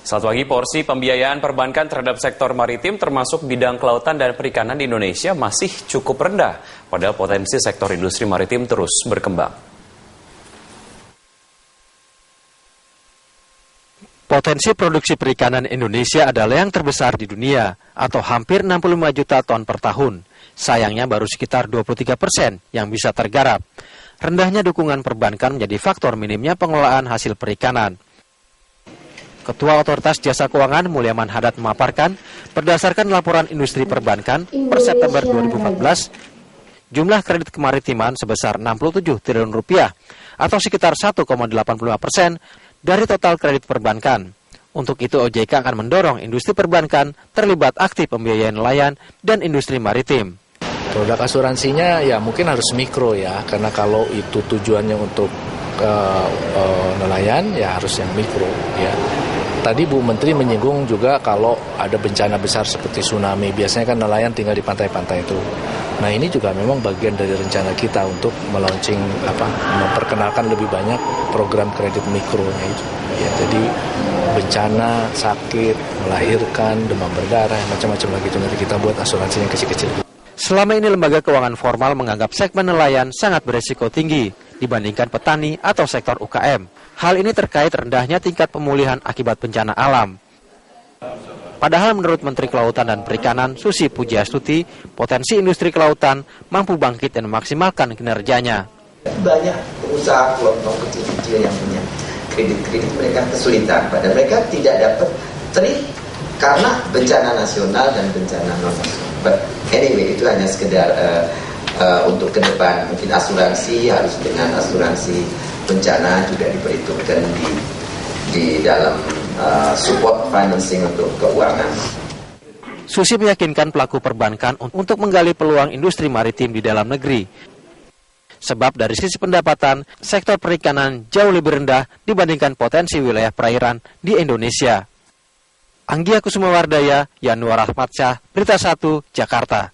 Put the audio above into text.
Satu lagi, porsi pembiayaan perbankan terhadap sektor maritim termasuk bidang kelautan dan perikanan di Indonesia masih cukup rendah, padahal potensi sektor industri maritim terus berkembang. Potensi produksi perikanan Indonesia adalah yang terbesar di dunia, atau hampir 65 juta ton per tahun. Sayangnya baru sekitar 23% yang bisa tergarap. Rendahnya dukungan perbankan menjadi faktor minimnya pengelolaan hasil perikanan. Ketua Otoritas Jasa Keuangan Mulyaman Haddad memaparkan, berdasarkan laporan industri perbankan per September 2014, jumlah kredit kemaritiman sebesar 67 triliun rupiah atau sekitar 1,85% dari total kredit perbankan. Untuk itu OJK akan mendorong industri perbankan terlibat aktif pembiayaan nelayan dan industri maritim. Produk asuransinya ya mungkin harus mikro ya, karena kalau itu tujuannya untuk nelayan ya harus yang mikro ya. Tadi Bu Menteri menyinggung juga kalau ada bencana besar seperti tsunami, biasanya kan nelayan tinggal di pantai-pantai itu. Nah ini juga memang bagian dari rencana kita untuk melaunching memperkenalkan lebih banyak program kredit mikronya itu. Ya, jadi bencana, sakit, melahirkan, demam berdarah, macam-macam lagi itu nanti kita buat asuransi yang kecil-kecil. Selama ini lembaga keuangan formal menganggap segmen nelayan sangat berisiko tinggi dibandingkan petani atau sektor UKM. Hal ini terkait rendahnya tingkat pemulihan akibat bencana alam. Padahal menurut Menteri Kelautan dan Perikanan Susi Pujiastuti, potensi industri kelautan mampu bangkit dan memaksimalkan kinerjanya. Banyak usaha kelompok kecil-kecil yang punya kredit-kredit, mereka kesulitan. Padahal mereka tidak dapat trip karena bencana nasional dan bencana non-nasional. But anyway, itu hanya sekedar untuk ke depan. Mungkin asuransi harus dengan asuransi bencana juga diperhitungkan di dalam support financing untuk keuangan. Susi meyakinkan pelaku perbankan untuk menggali peluang industri maritim di dalam negeri. Sebab dari sisi pendapatan, sektor perikanan jauh lebih rendah dibandingkan potensi wilayah perairan di Indonesia. Anggia Kusumawardaya, Yanuar Ahmadsyah, Berita 1, Jakarta.